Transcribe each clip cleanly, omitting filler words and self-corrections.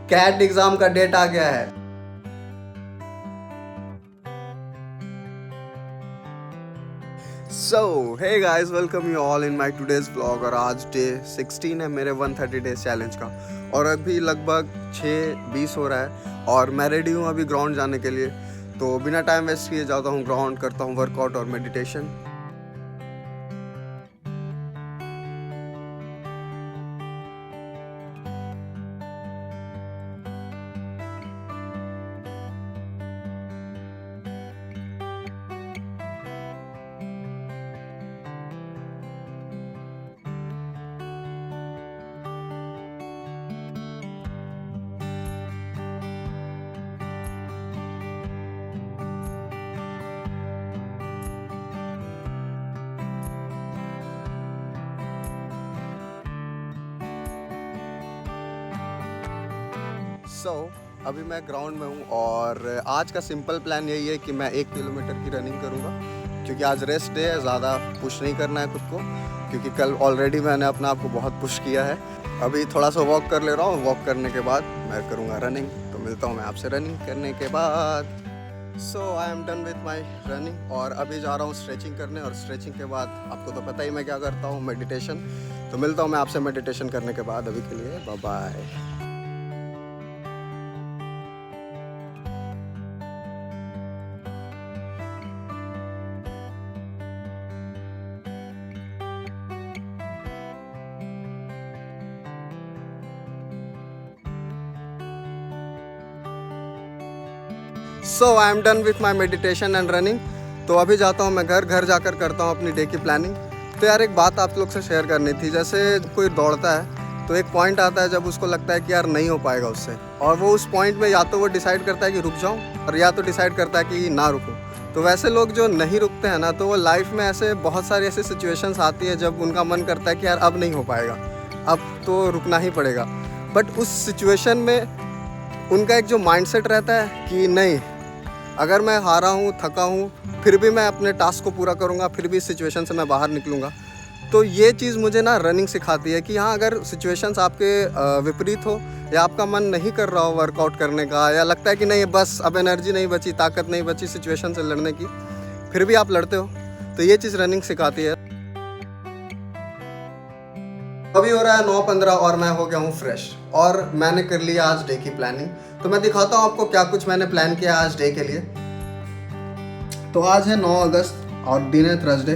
Cat exam का date आ गया है। So hey guys, welcome you all in my today's vlog. और आज डे 16 है मेरे 130 डेज चैलेंज का। और अभी लगभग 6:20 हो रहा है और मैं रेडी हूँ अभी ग्राउंड जाने के लिए। तो बिना टाइम वेस्ट किए जाता हूँ ग्राउंड, करता हूँ वर्कआउट और मेडिटेशन। अभी मैं ग्राउंड में हूँ और आज का सिंपल प्लान यही है कि मैं 1 किलोमीटर की रनिंग करूँगा, क्योंकि आज रेस्ट डे है। ज़्यादा पुश नहीं करना है खुद को, क्योंकि कल ऑलरेडी मैंने अपने आप को बहुत पुश किया है। अभी थोड़ा सा वॉक कर ले रहा हूँ, वॉक करने के बाद मैं करूँगा रनिंग। तो मिलता हूँ मैं आपसे रनिंग करने के बाद। So I am done with my running और अभी जा रहा हूँ स्ट्रेचिंग करने। और स्ट्रेचिंग के बाद आपको तो पता ही मैं क्या करता हूँ, मेडिटेशन। तो मिलता हूँ मैं आपसे मेडिटेशन करने के बाद। अभी के लिए bye bye. So I am done with my meditation and running. तो अभी जाता हूँ मैं घर जाकर करता हूँ अपनी डे की प्लानिंग। तो यार एक बात आप लोग से शेयर करनी थी। जैसे कोई दौड़ता है तो एक पॉइंट आता है जब उसको लगता है कि यार नहीं हो पाएगा उससे, और वो उस पॉइंट में या तो वो डिसाइड करता है कि रुक जाऊँ, और या तो डिसाइड करता है कि ना रुकूँ। तो वैसे लोग जो नहीं रुकते हैं ना, तो वो लाइफ में ऐसे बहुत सारी ऐसी सिचुएशंस आती है जब उनका मन करता है कि यार अब नहीं हो पाएगा, अब तो रुकना ही पड़ेगा। बट उस सिचुएशन में उनका एक जो माइंडसेट रहता है कि नहीं, अगर मैं हारा हूँ, थका हूँ, फिर भी मैं अपने टास्क को पूरा करूँगा, फिर भी इस सिचुएशन से मैं बाहर निकलूँगा। तो ये चीज़ मुझे ना रनिंग सिखाती है कि हाँ, अगर सिचुएशंस आपके विपरीत हो, या आपका मन नहीं कर रहा हो वर्कआउट करने का, या लगता है कि नहीं बस अब एनर्जी नहीं बची, ताकत नहीं बची सिचुएशन से लड़ने की, फिर भी आप लड़ते हो। तो ये चीज़ रनिंग सिखाती है। अभी हो रहा है 9:15 और मैं हो गया हूँ फ्रेश, और मैंने कर लिया आज डे की प्लानिंग। तो मैं दिखाता हूँ आपको क्या कुछ मैंने प्लान किया आज डे के लिए। तो आज है 9 अगस्त और दिन है थर्सडे।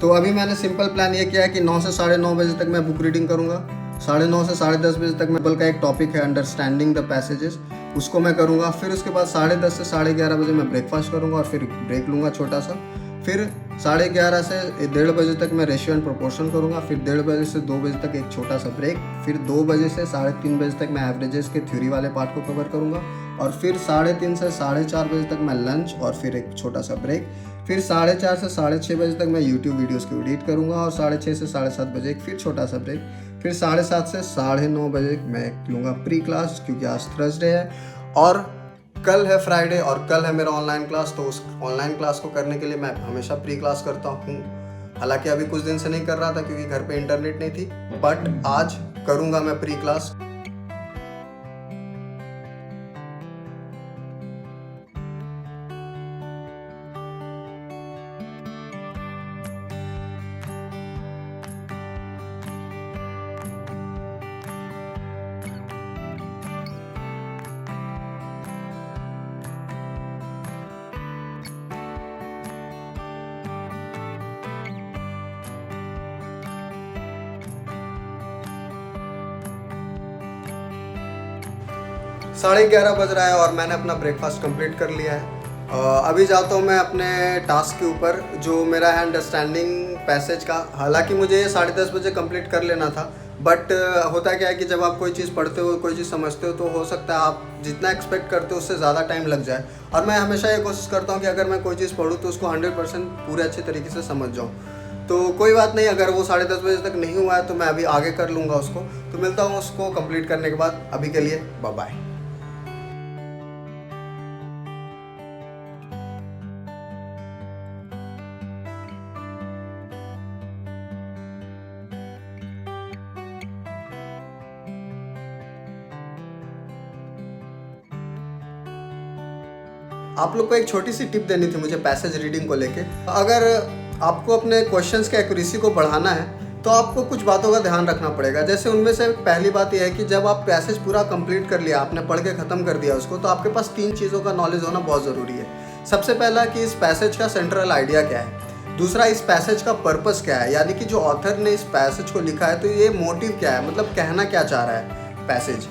तो अभी मैंने सिंपल प्लान ये किया है कि 9 से 9:30 बजे तक मैं बुक रीडिंग करूँगा। 9:30 से 10:30 बजे तक मैं बल का एक टॉपिक है अंडरस्टैंडिंग द पैसेजेस, उसको मैं करूँगा। फिर उसके बाद 10:30 से 11:30 बजे मैं ब्रेकफास्ट करूँगा और फिर ब्रेक लूँगा छोटा सा। फिर 11:30 से 1:30 बजे तक मैं रेशियो एंड प्रोपोर्शन करूँगा। फिर 1:30 बजे से 2 बजे तक एक छोटा सा ब्रेक। फिर 2 बजे से 3:30 बजे तक मैं एवरेजेस के थ्योरी वाले पार्ट को कवर करूँगा। और फिर 3:30 से 4:30 बजे तक मैं लंच और फिर एक छोटा सा ब्रेक। फिर 4:30 से 6:30 बजे तक मैं यूट्यूब वीडियोस को एडिट करूँगा और 6:30 से 7:30 बजे एक फिर छोटा सा ब्रेक। फिर 7:30 से 9:30 बजे मैं लूँगा प्री क्लास, क्योंकि आज थर्सडे है और कल है फ्राइडे और कल है मेरा ऑनलाइन क्लास। तो उस ऑनलाइन क्लास को करने के लिए मैं हमेशा प्री क्लास करता हूँ। हालांकि अभी कुछ दिन से नहीं कर रहा था क्योंकि घर पे इंटरनेट नहीं थी, बट आज करूँगा मैं प्री क्लास। साढ़े 11 बज रहा है और मैंने अपना ब्रेकफास्ट कंप्लीट कर लिया है। अभी जाता हूँ मैं अपने टास्क के ऊपर, जो मेरा है अंडरस्टैंडिंग पैसेज का। हालांकि मुझे ये 10:30 बजे कंप्लीट कर लेना था, बट होता क्या है कि जब आप कोई चीज़ पढ़ते हो, कोई चीज़ समझते हो, तो हो सकता है आप जितना एक्सपेक्ट करते हो उससे ज़्यादा टाइम लग जाए। और मैं हमेशा ये कोशिश करता हूँ कि अगर मैं कोई चीज़ पढ़ूँ तो उसको 100% पूरे अच्छे तरीके से समझ जाऊँ। तो कोई बात नहीं, अगर वो 10:30 बजे तक नहीं हुआ है तो मैं अभी आगे कर लूँगा उसको। तो मिलता हूँ उसको कंप्लीट करने के बाद। अभी के लिए बाय बाय। आप लोग को एक छोटी सी टिप देनी थी मुझे पैसेज रीडिंग को लेके। अगर आपको अपने क्वेश्चंस के एक्यूरेसी को बढ़ाना है तो आपको कुछ बातों का ध्यान रखना पड़ेगा। जैसे उनमें से पहली बात यह है कि जब आप पैसेज पूरा कंप्लीट कर लिया, आपने पढ़ के ख़त्म कर दिया उसको, तो आपके पास 3 चीज़ों का नॉलेज होना बहुत ज़रूरी है। सबसे पहला कि इस पैसेज का सेंट्रल आइडिया क्या है। दूसरा, इस पैसेज का पर्पस क्या है, यानी कि जो ऑथर ने इस पैसेज को लिखा है तो ये मोटिव क्या है, मतलब कहना क्या चाह रहा है पैसेज।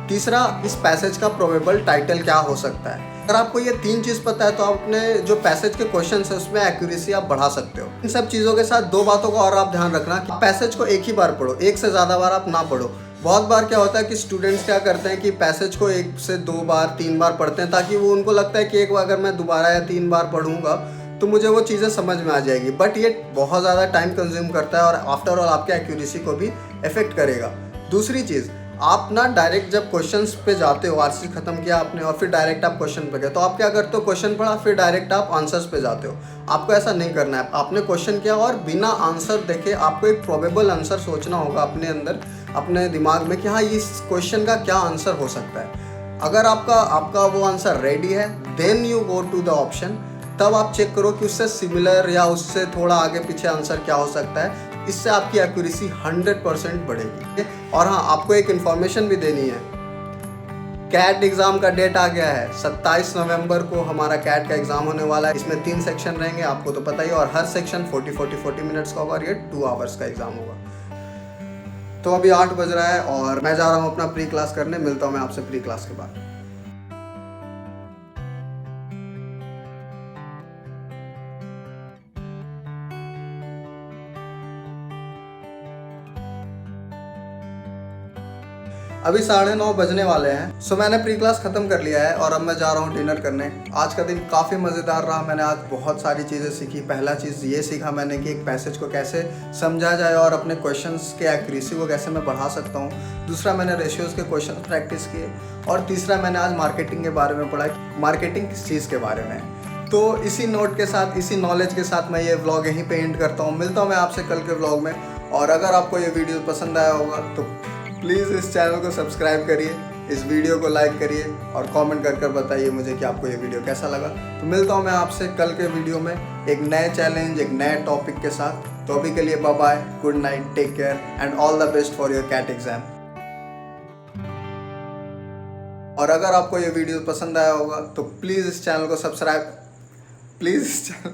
तीसरा, इस पैसेज का प्रोबेबल टाइटल क्या हो सकता है। अगर आपको ये 3 चीज़ पता है तो आप अपने जो पैसेज के क्वेश्चन है उसमें एक्यूरेसी आप बढ़ा सकते हो। इन सब चीज़ों के साथ 2 बातों का और आप ध्यान रखना कि पैसेज को एक ही बार पढ़ो, एक से ज़्यादा बार आप ना पढ़ो। बहुत बार क्या होता है कि स्टूडेंट्स क्या करते हैं कि पैसेज को 1 से 2 बार 3 बार पढ़ते हैं, ताकि वो उनको लगता है कि एक बार अगर मैं दोबारा या 3 बार पढ़ूंगा तो मुझे वो चीज़ें समझ में आ जाएगी। बट ये बहुत ज़्यादा टाइम कंज्यूम करता है और आफ्टर ऑल आपके एक्यूरेसी को भी इफेक्ट करेगा। दूसरी चीज़, आप ना डायरेक्ट जब क्वेश्चंस पे जाते हो, आरसी खत्म किया आपने और फिर डायरेक्ट आप क्वेश्चन पे गए, तो आप क्या करते हो, क्वेश्चन पढ़ा फिर डायरेक्ट आप आंसर्स पे जाते हो। आपको ऐसा नहीं करना है। आपने क्वेश्चन किया और बिना आंसर देखे आपको एक प्रोबेबल आंसर सोचना होगा अपने अंदर, अपने दिमाग में कि हाँ इस क्वेश्चन का क्या आंसर हो सकता है। अगर आपका वो आंसर रेडी है, then you go to the option. तब आप चेक करो कि उससे सिमिलर या उससे थोड़ा आगे पीछे आंसर क्या हो सकता है। इससे आपकी एक्यूरेसी 100% बढ़ेगी। और हाँ, आपको एक इन्फॉर्मेशन भी देनी है। कैट एग्ज़ाम का डेट आ गया है, 27 नवंबर को हमारा कैट का एग्ज़ाम होने वाला है। इसमें 3 सेक्शन रहेंगे, आपको तो पता ही है, और हर सेक्शन 40 मिनट्स का होगा और ये 2 आवर्स का एग्ज़ाम होगा। तो अभी 8 बज रहा है और मैं जा रहा हूँ अपना प्री क्लास करने। मिलता हूँ मैं आपसे प्री क्लास के बाद। अभी 9:30 बजने वाले हैं। सो मैंने प्री क्लास ख़त्म कर लिया है और अब मैं जा रहा हूँ डिनर करने। आज का दिन काफ़ी मज़ेदार रहा। मैंने आज बहुत सारी चीज़ें सीखी। पहला चीज़ ये सीखा मैंने कि एक पैसेज को कैसे समझा जाए और अपने क्वेश्चंस के एक्यूरेसी को कैसे मैं बढ़ा सकता हूँ। दूसरा, मैंने रेशियोज़ के क्वेश्चन प्रैक्टिस किए। और तीसरा, मैंने आज मार्केटिंग के बारे में पढ़ा। मार्केटिंग किस चीज़ के बारे में है। तो इसी नोट के साथ, इसी नॉलेज के साथ मैं ये व्लॉग यहीं पे एंड करता हूँ। मिलता हूँ मैं आपसे कल के व्लॉग में। और अगर आपको ये वीडियो पसंद आया होगा तो प्लीज़ इस चैनल को सब्सक्राइब करिए, इस वीडियो को लाइक करिए और कमेंट कर बताइए मुझे कि आपको ये वीडियो कैसा लगा। तो मिलता हूँ मैं आपसे कल के वीडियो में एक नए चैलेंज, एक नए टॉपिक के साथ। तो अभी के लिए bye bye, good night, take care and all the best for your CAT exam. और अगर आपको ये वीडियो पसंद आया होगा तो प्लीज़ इस चैनल को सब्सक्राइब, प्लीज़ इस चैनल